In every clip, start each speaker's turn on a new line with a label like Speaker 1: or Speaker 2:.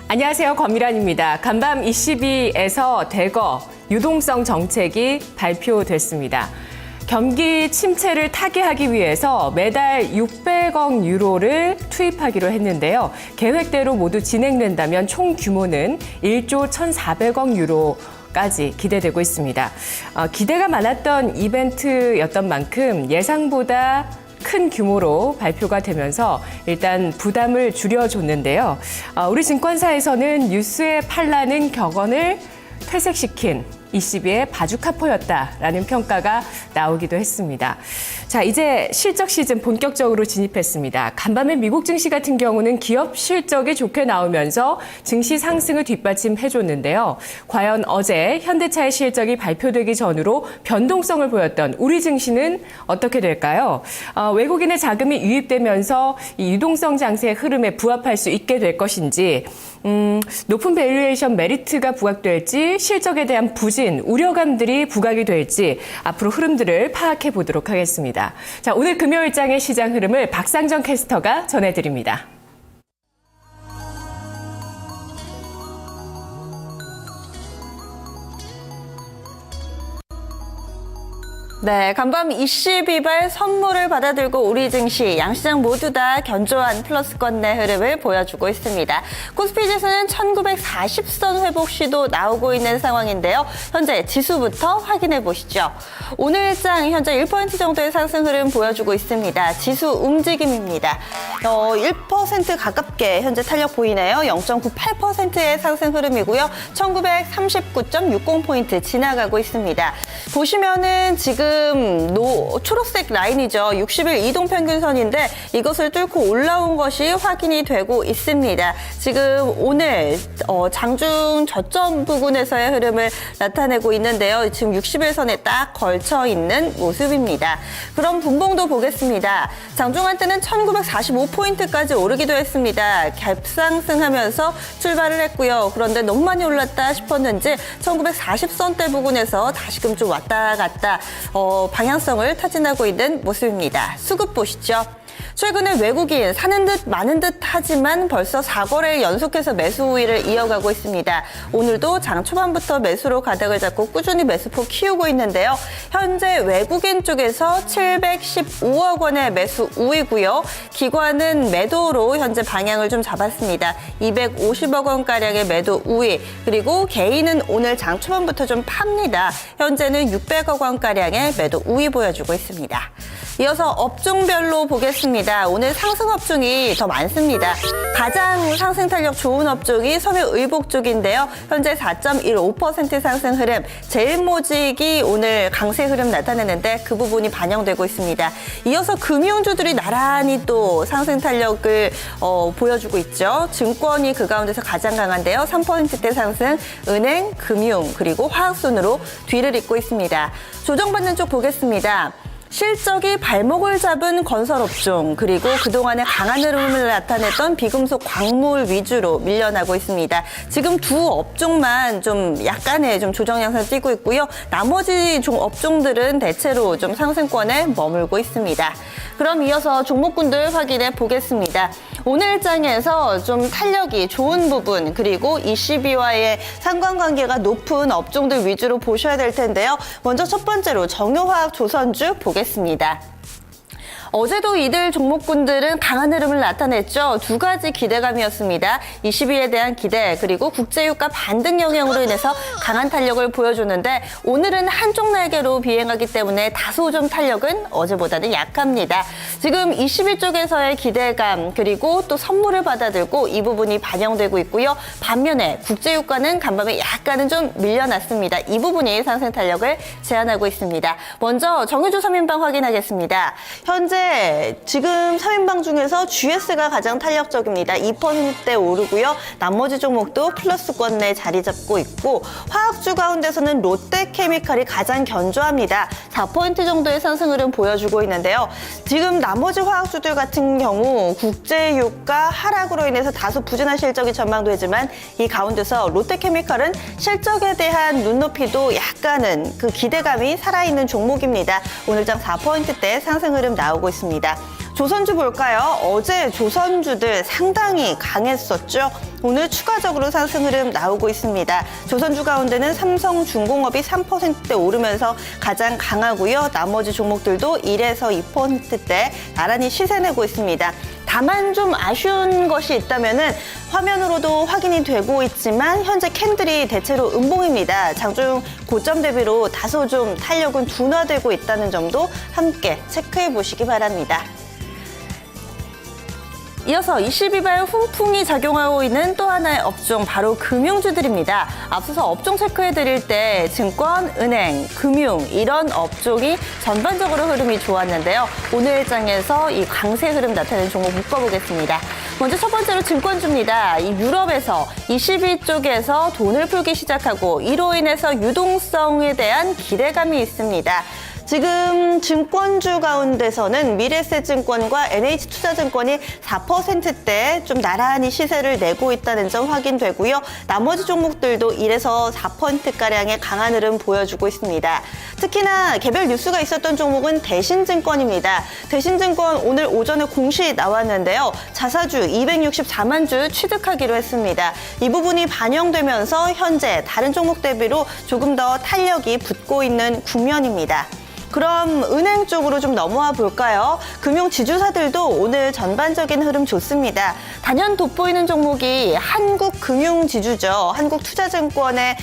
Speaker 1: 안녕하세요. 권미란입니다. 간밤 22에서 대거 유동성 정책이 발표됐습니다. 경기 침체를 타개하기 위해서 매달 600억 유로를 투입하기로 했는데요. 계획대로 모두 진행된다면 총 규모는 1조 1,400억 유로까지 기대되고 있습니다. 기대가 많았던 이벤트였던 만큼 예상보다 큰 규모로 발표가 되면서 일단 부담을 줄여줬는데요. 우리 증권사에서는 뉴스의 판라는 격언을 퇴색시킨 ECB의 바주카포였다라는 평가가 나오기도 했습니다. 자, 이제 실적 시즌 본격적으로 진입했습니다. 간밤에 미국 증시 같은 경우는 기업 실적이 좋게 나오면서 증시 상승을 뒷받침해줬는데요. 과연 어제 현대차의 실적이 발표되기 전으로 변동성을 보였던 우리 증시는 어떻게 될까요? 외국인의 자금이 유입되면서 이 유동성 장세의 흐름에 부합할 수 있게 될 것인지, 높은 밸류에이션 메리트가 부각될지, 실적에 대한 부진, 우려감들이 부각이 될지 앞으로 흐름들을 파악해 보도록 하겠습니다. 자, 오늘 금요일장의 시장 흐름을 박상정 캐스터가 전해드립니다.
Speaker 2: 네, 간밤 22발 선물을 받아들고 우리 증시, 양시장 모두 다 견조한 플러스권 내 흐름을 보여주고 있습니다. 코스피 지수는 1940선 회복 시도 나오고 있는 상황인데요. 현재 지수부터 확인해 보시죠. 오늘 장 현재 1% 정도의 상승 흐름 보여주고 있습니다. 지수 움직임입니다. 1% 가깝게 현재 탄력 보이네요. 0.98%의 상승 흐름이고요. 1939.60포인트 지나가고 있습니다. 보시면은 지금 초록색 라인이죠. 60일 이동평균선인데 이것을 뚫고 올라온 것이 확인이 되고 있습니다. 지금 오늘 장중 저점 부근에서의 흐름을 나타내고 있는데요. 지금 60일 선에 딱 걸쳐 있는 모습입니다. 그럼 분봉도 보겠습니다. 장중한 때는 1945포인트까지 오르기도 했습니다. 갭상승하면서 출발을 했고요. 그런데 너무 많이 올랐다 싶었는지 1940선대 부근에서 다시금 좀 왔다 갔다 방향성을 타진하고 있는 모습입니다. 수급 보시죠. 최근에 외국인 사는 듯 마는 듯 하지만 벌써 4거래일 연속해서 매수 우위를 이어가고 있습니다. 오늘도 장 초반부터 매수로 가닥을 잡고 꾸준히 매수폭 키우고 있는데요. 현재 외국인 쪽에서 715억 원의 매수 우위고요. 기관은 매도로 현재 방향을 좀 잡았습니다. 250억 원가량의 매도 우위, 그리고 개인은 오늘 장 초반부터 좀 팝니다. 현재는 600억 원가량의 매도 우위 보여주고 있습니다. 이어서 업종별로 보겠습니다. 오늘 상승 업종이 더 많습니다. 가장 상승 탄력 좋은 업종이 섬유의복 쪽인데요. 현재 4.15% 상승 흐름, 제일모직이 오늘 강세 흐름 나타내는데 그 부분이 반영되고 있습니다. 이어서 금융주들이 나란히 또 상승 탄력을 보여주고 있죠. 증권이 그 가운데서 가장 강한데요. 3%대 상승, 은행, 금융, 그리고 화학순으로 뒤를 잇고 있습니다. 조정받는 쪽 보겠습니다. 실적이 발목을 잡은 건설업종, 그리고 그동안에 강한 흐름을 나타냈던 비금속 광물 위주로 밀려나고 있습니다. 지금 두 업종만 좀 약간의 좀 조정 양상 띄고 있고요. 나머지 업종들은 대체로 좀 상승권에 머물고 있습니다. 그럼 이어서 종목군들 확인해 보겠습니다. 오늘 장에서 좀 탄력이 좋은 부분, 그리고 ECB와의 상관관계가 높은 업종들 위주로 보셔야 될 텐데요. 먼저 첫 번째로 정유화학 조선주 보겠습니다. 어제도 이들 종목군들은 강한 흐름을 나타냈죠. 두 가지 기대감이었습니다. 22에 대한 기대, 그리고 국제유가 반등 영향으로 인해서 강한 탄력을 보여줬는데 오늘은 한쪽 날개로 비행하기 때문에 다소 좀 탄력은 어제보다는 약합니다. 지금 22 쪽에서의 기대감, 그리고 또 선물을 받아들고 이 부분이 반영되고 있고요. 반면에 국제유가는 간밤에 약간은 좀 밀려났습니다. 이 부분이 상승 탄력을 제한하고 있습니다. 먼저 정유주 3인방 확인하겠습니다. 현재 지금 3인방 중에서 GS가 가장 탄력적입니다. 2%대 오르고요. 나머지 종목도 플러스권 내 자리 잡고 있고, 화학주 가운데서는 롯데케미칼이 가장 견조합니다. 4% 정도의 상승 흐름 보여주고 있는데요. 지금 나머지 화학주들 같은 경우 국제유가 하락으로 인해서 다소 부진한 실적이 전망되지만 이 가운데서 롯데케미칼은 실적에 대한 눈높이도 약간은 그 기대감이 살아있는 종목입니다. 오늘장 4%대 상승 흐름 나오고 있습니다. 조선주 볼까요? 어제 조선주들 상당히 강했었죠. 오늘 추가적으로 상승 흐름 나오고 있습니다. 조선주 가운데는 삼성중공업이 3%대 오르면서 가장 강하고요. 나머지 종목들도 1에서 2%대 나란히 시세 내고 있습니다. 다만 좀 아쉬운 것이 있다면은 화면으로도 확인이 되고 있지만 현재 캔들이 대체로 음봉입니다. 장중 고점 대비로 다소 좀 탄력은 둔화되고 있다는 점도 함께 체크해 보시기 바랍니다. 이어서 22발 훈풍이 작용하고 있는 또 하나의 업종, 바로 금융주들입니다. 앞서서 업종 체크해드릴 때 증권, 은행, 금융 이런 업종이 전반적으로 흐름이 좋았는데요. 오늘 장에서 이 강세 흐름 나타내는 종목 묶어보겠습니다. 먼저 첫 번째로 증권주입니다. 이 유럽에서 22쪽에서 돈을 풀기 시작하고 이로 인해서 유동성에 대한 기대감이 있습니다. 지금 증권주 가운데서는 미래에셋증권과 NH투자증권이 4%대 좀 나란히 시세를 내고 있다는 점 확인되고요. 나머지 종목들도 1에서 4%가량의 강한 흐름 보여주고 있습니다. 특히나 개별 뉴스가 있었던 종목은 대신증권입니다. 대신증권 오늘 오전에 공시 나왔는데요. 자사주 264만 주 취득하기로 했습니다. 이 부분이 반영되면서 현재 다른 종목 대비로 조금 더 탄력이 붙고 있는 국면입니다. 그럼 은행 쪽으로 좀 넘어와 볼까요? 금융 지주사들도 오늘 전반적인 흐름 좋습니다. 단연 돋보이는 종목이 한국금융지주죠. 한국투자증권을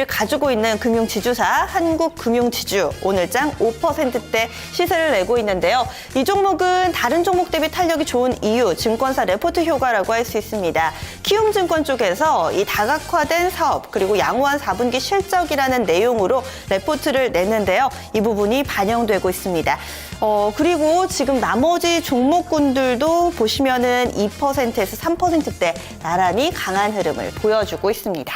Speaker 2: 가지고 있는 금융지주사 한국금융지주 오늘장 5%대 시세를 내고 있는데요. 이 종목은 다른 종목 대비 탄력이 좋은 이유, 증권사 레포트 효과라고 할 수 있습니다. 키움증권 쪽에서 이 다각화된 사업 그리고 양호한 4분기 실적이라는 내용으로 레포트를 냈는데요. 이 부분이 반영되고 있습니다. 그리고 지금 나머지 종목군들도 보시면은 2%에서 3%대 나란히 강한 흐름을 보여주고 있습니다.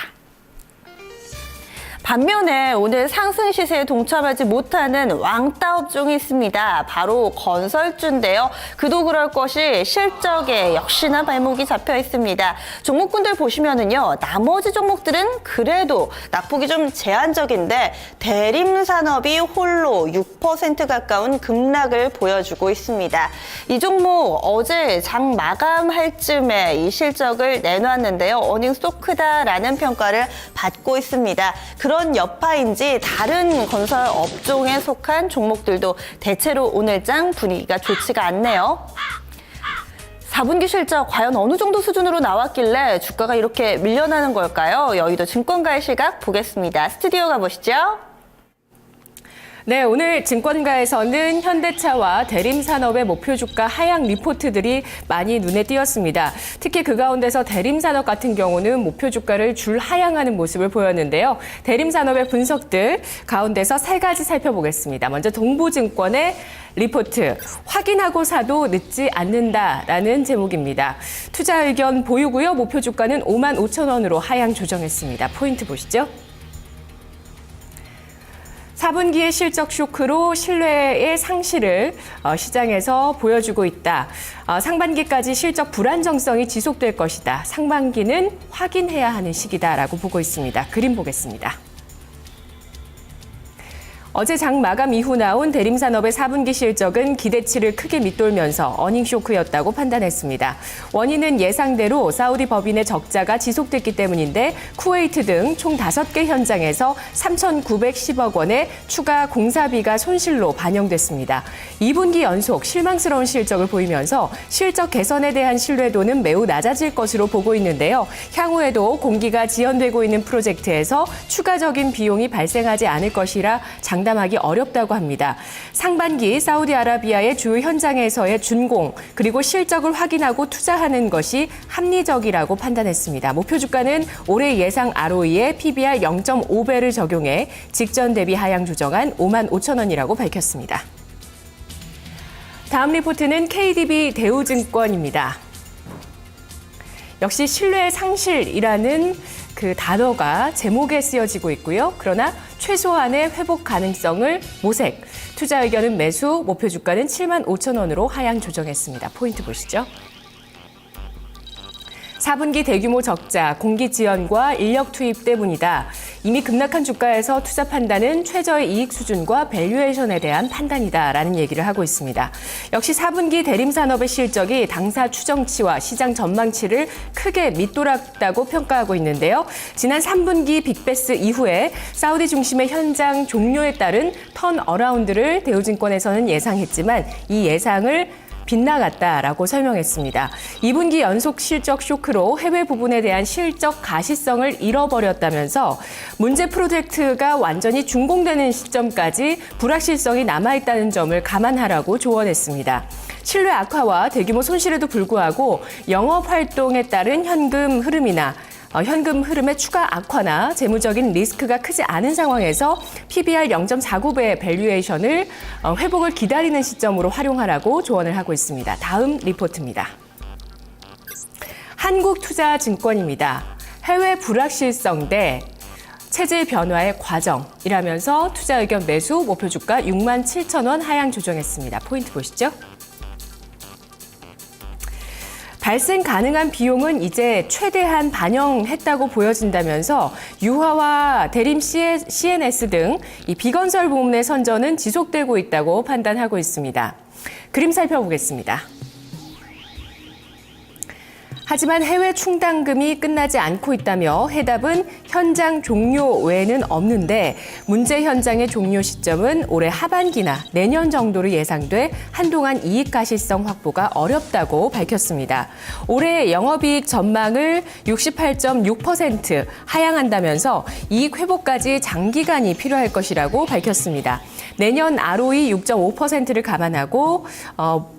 Speaker 2: 반면에 오늘 상승 시세에 동참하지 못하는 왕따 업종이 있습니다. 바로 건설주인데요. 그도 그럴 것이 실적에 역시나 발목이 잡혀 있습니다. 종목군들 보시면은요, 나머지 종목들은 그래도 낙폭이 좀 제한적인데 대림산업이 홀로 6% 가까운 급락을 보여주고 있습니다. 이 종목 어제 장 마감할 쯤에 이 실적을 내놨는데요. 어닝 속 크다라는 평가를 받고 있습니다. 그런 여파인지 다른 건설 업종에 속한 종목들도 대체로 오늘장 분위기가 좋지가 않네요. 4분기 실적 과연 어느 정도 수준으로 나왔길래 주가가 이렇게 밀려나는 걸까요? 여의도 증권가의 시각 보겠습니다. 스튜디오 가보시죠.
Speaker 1: 네, 오늘 증권가에서는 현대차와 대림산업의 목표 주가 하향 리포트들이 많이 눈에 띄었습니다. 특히 그 가운데서 대림산업 같은 경우는 목표 주가를 줄 하향하는 모습을 보였는데요. 대림산업의 분석들 가운데서 세 가지 살펴보겠습니다. 먼저 동부증권의 리포트, 확인하고 사도 늦지 않는다라는 제목입니다. 투자 의견 보유고요. 목표 주가는 55,000원으로 하향 조정했습니다. 포인트 보시죠. 4분기의 실적 쇼크로 신뢰의 상실을 시장에서 보여주고 있다. 상반기까지 실적 불안정성이 지속될 것이다. 상반기는 확인해야 하는 시기다라고 보고 있습니다. 그림 보겠습니다. 어제 장 마감 이후 나온 대림산업의 4분기 실적은 기대치를 크게 밑돌면서 어닝 쇼크였다고 판단했습니다. 원인은 예상대로 사우디 법인의 적자가 지속됐기 때문인데 쿠웨이트 등 총 5개 현장에서 3,910억 원의 추가 공사비가 손실로 반영됐습니다. 2분기 연속 실망스러운 실적을 보이면서 실적 개선에 대한 신뢰도는 매우 낮아질 것으로 보고 있는데요. 향후에도 공기가 지연되고 있는 프로젝트에서 추가적인 비용이 발생하지 않을 것이라 장담하기 어렵다고 합니다. 상반기 사우디아라비아의 주요 현장에서의 준공 그리고 실적을 확인하고 투자하는 것이 합리적이라고 판단했습니다. 목표 주가는 올해 예상 ROE에 PBR 0.5배를 적용해 직전 대비 하향 조정한 55,000원이라고 밝혔습니다. 다음 리포트는 KDB 대우증권입니다. 역시 신뢰 상실이라는 그 단어가 제목에 쓰여지고 있고요. 그러나 최소한의 회복 가능성을 모색. 투자 의견은 매수, 목표 주가는 75,000원으로 하향 조정했습니다. 포인트 보시죠. 4분기 대규모 적자, 공기 지연과 인력 투입 때문이다. 이미 급락한 주가에서 투자 판단은 최저의 이익 수준과 밸류에이션에 대한 판단이다라는 얘기를 하고 있습니다. 역시 4분기 대림산업의 실적이 당사 추정치와 시장 전망치를 크게 밑돌았다고 평가하고 있는데요. 지난 3분기 빅베스 이후에 사우디 중심의 현장 종료에 따른 턴어라운드를 대우증권에서는 예상했지만 이 예상을 빗나갔다라고 설명했습니다. 2분기 연속 실적 쇼크로 해외 부분에 대한 실적 가시성을 잃어버렸다면서 문제 프로젝트가 완전히 준공되는 시점까지 불확실성이 남아있다는 점을 감안하라고 조언했습니다. 신뢰 악화와 대규모 손실에도 불구하고 영업 활동에 따른 현금 흐름의 추가 악화나 재무적인 리스크가 크지 않은 상황에서 PBR 0.49배의 밸류에이션을 회복을 기다리는 시점으로 활용하라고 조언을 하고 있습니다. 다음 리포트입니다. 한국투자증권입니다. 해외 불확실성 대 체질 변화의 과정이라면서 투자 의견 매수 목표 주가 67,000원 하향 조정했습니다. 포인트 보시죠. 발생 가능한 비용은 이제 최대한 반영했다고 보여진다면서 유화와 대림 CNS 등 이 비건설 부문의 선전은 지속되고 있다고 판단하고 있습니다. 그림 살펴보겠습니다. 하지만 해외 충당금이 끝나지 않고 있다며 해답은 현장 종료 외에는 없는데 문제 현장의 종료 시점은 올해 하반기나 내년 정도로 예상돼 한동안 이익 가시성 확보가 어렵다고 밝혔습니다. 올해 영업이익 전망을 68.6% 하향한다면서 이익 회복까지 장기간이 필요할 것이라고 밝혔습니다. 내년 ROE 6.5%를 감안하고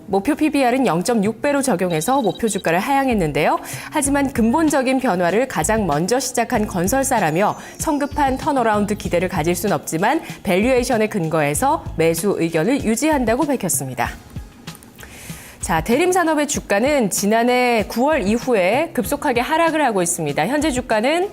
Speaker 1: 목표 PBR은 0.6배로 적용해서 목표 주가를 하향했는데요. 하지만 근본적인 변화를 가장 먼저 시작한 건설사라며 성급한 턴어라운드 기대를 가질 순 없지만 밸류에이션에 근거해서 매수 의견을 유지한다고 밝혔습니다. 자, 대림산업의 주가는 지난해 9월 이후에 급속하게 하락을 하고 있습니다. 현재 주가는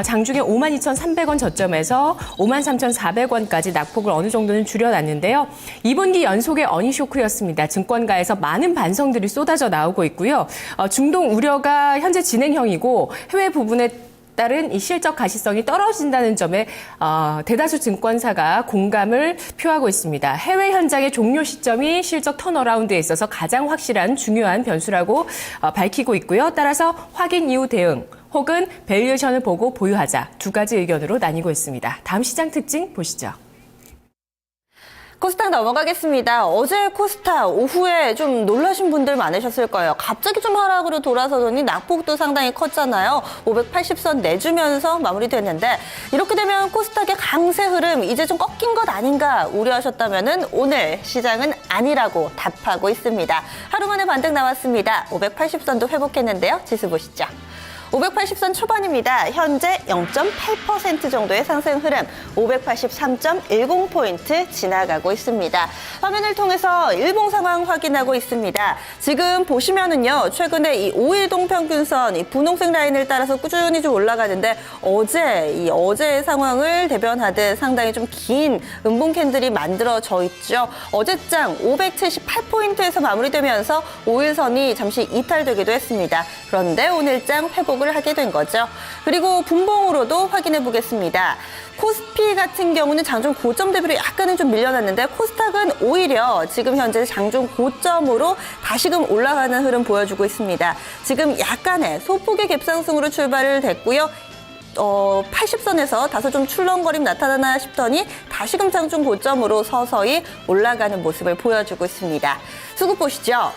Speaker 1: 장중에 52,300원 저점에서 53,400원까지 낙폭을 어느 정도는 줄여놨는데요. 2분기 연속의 어니 쇼크였습니다. 증권가에서 많은 반성들이 쏟아져 나오고 있고요. 중동 우려가 현재 진행형이고 해외 부분에 따른 이 실적 가시성이 떨어진다는 점에 대다수 증권사가 공감을 표하고 있습니다. 해외 현장의 종료 시점이 실적 턴어라운드에 있어서 가장 확실한 중요한 변수라고 밝히고 있고요. 따라서 확인 이후 대응 혹은 밸류에이션을 보고 보유하자 두 가지 의견으로 나뉘고 있습니다. 다음 시장 특징 보시죠.
Speaker 2: 코스닥 넘어가겠습니다. 어제 코스닥 오후에 좀 놀라신 분들 많으셨을 거예요. 갑자기 좀 하락으로 돌아서더니 낙폭도 상당히 컸잖아요. 580선 내주면서 마무리됐는데 이렇게 되면 코스닥의 강세 흐름 이제 좀 꺾인 것 아닌가 우려하셨다면 오늘 시장은 아니라고 답하고 있습니다. 하루 만에 반등 나왔습니다. 580선도 회복했는데요. 지수 보시죠. 580선 초반입니다. 현재 0.8% 정도의 상승 흐름, 583.10포인트 지나가고 있습니다. 화면을 통해서 일봉 상황 확인하고 있습니다. 지금 보시면은요, 최근에 이 5일동 평균선, 이 분홍색 라인을 따라서 꾸준히 좀 올라가는데 어제의 상황을 대변하듯 상당히 좀 긴 음봉 캔들이 만들어져 있죠. 어제장 578포인트에서 마무리되면서 5일선이 잠시 이탈되기도 했습니다. 그런데 오늘장 회복을 하게 된 거죠. 그리고 분봉으로도 확인해 보겠습니다. 코스피 같은 경우는 장중 고점 대비로 약간은 좀 밀려났는데 코스닥은 오히려 지금 현재 장중 고점으로 다시금 올라가는 흐름 보여주고 있습니다. 지금 약간의 소폭의 갭상승으로 출발을 됐고요. 80선에서 다소 좀 출렁거림 나타나나 싶더니 다시금 장중 고점으로 서서히 올라가는 모습을 보여주고 있습니다. 수급 보시죠.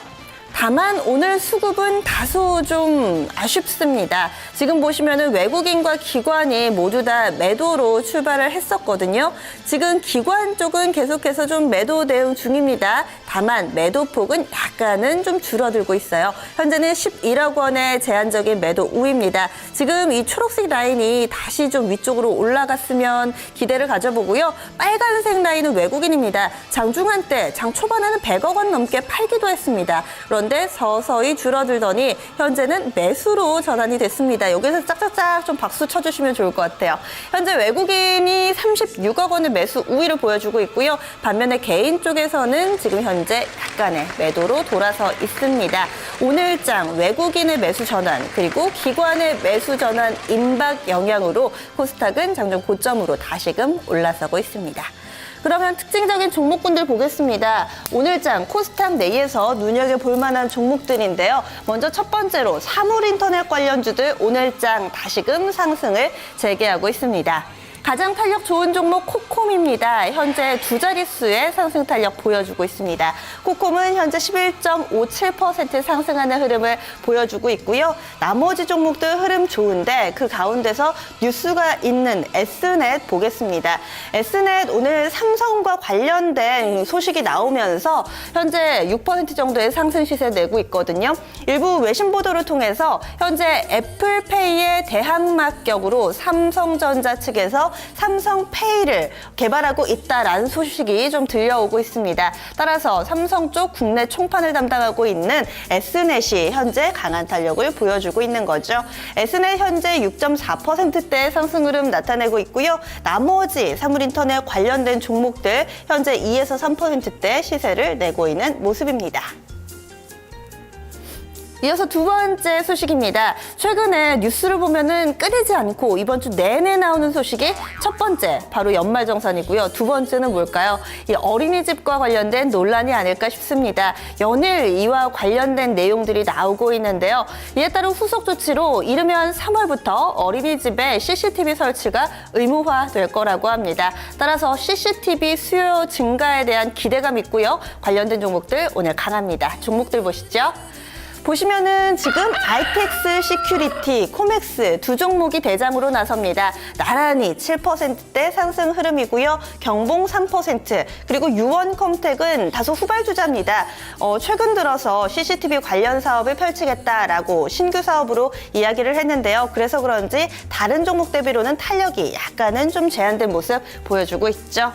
Speaker 2: 다만 오늘 수급은 다소 좀 아쉽습니다. 지금 보시면은 외국인과 기관이 모두 다 매도로 출발을 했었거든요. 지금 기관 쪽은 계속해서 좀 매도 대응 중입니다. 다만 매도폭은 약간은 좀 줄어들고 있어요. 현재는 11억 원의 제한적인 매도 우위입니다. 지금 이 초록색 라인이 다시 좀 위쪽으로 올라갔으면 기대를 가져보고요. 빨간색 라인은 외국인입니다. 장중한 때, 장 초반에는 100억 원 넘게 팔기도 했습니다. 그런데 서서히 줄어들더니 현재는 매수로 전환이 됐습니다. 여기서 짝짝짝 좀 박수 쳐주시면 좋을 것 같아요. 현재 외국인이 36억 원의 매수 우위를 보여주고 있고요. 반면에 개인 쪽에서는 지금 현재 현재 약간의 매도로 돌아서 있습니다. 오늘장 외국인의 매수 전환 그리고 기관의 매수 전환 임박 영향으로 코스닥은 장중 고점으로 다시금 올라서고 있습니다. 그러면 특징적인 종목군들 보겠습니다. 오늘장 코스닥 내에서 눈여겨볼 만한 종목들인데요. 먼저 첫 번째로 사물인터넷 관련주들 오늘장 다시금 상승을 재개하고 있습니다. 가장 탄력 좋은 종목 코콤입니다. 현재 두 자릿수의 상승 탄력 보여주고 있습니다. 코콤은 현재 11.57% 상승하는 흐름을 보여주고 있고요. 나머지 종목들 흐름 좋은데 그 가운데서 뉴스가 있는 S넷 보겠습니다. S넷 오늘 삼성과 관련된 소식이 나오면서 현재 6% 정도의 상승 시세 내고 있거든요. 일부 외신 보도를 통해서 현재 애플페이의 대항마격으로 삼성전자 측에서 삼성페이를 개발하고 있다라는 소식이 좀 들려오고 있습니다. 따라서 삼성 쪽 국내 총판을 담당하고 있는 S넷이 현재 강한 탄력을 보여주고 있는 거죠. S넷 현재 6.4%대의 상승 흐름 나타내고 있고요. 나머지 사물인터넷 관련된 종목들 현재 2에서 3%대 시세를 내고 있는 모습입니다. 이어서 두 번째 소식입니다. 최근에 뉴스를 보면은 끊이지 않고 이번 주 내내 나오는 소식이 첫 번째 바로 연말정산이고요. 두 번째는 뭘까요? 이 어린이집과 관련된 논란이 아닐까 싶습니다. 연일 이와 관련된 내용들이 나오고 있는데요. 이에 따른 후속 조치로 이르면 3월부터 어린이집에 CCTV 설치가 의무화될 거라고 합니다. 따라서 CCTV 수요 증가에 대한 기대감 있고요. 관련된 종목들 오늘 강합니다. 종목들 보시죠. 보시면은 지금 ITX 시큐리티, 코맥스 두 종목이 대장으로 나섭니다. 나란히 7%대 상승 흐름이고요. 경봉 3%, 그리고 유원컴텍은 다소 후발주자입니다. 최근 들어서 CCTV 관련 사업을 펼치겠다라고 신규 사업으로 이야기를 했는데요. 그래서 그런지 다른 종목 대비로는 탄력이 약간은 좀 제한된 모습 보여주고 있죠.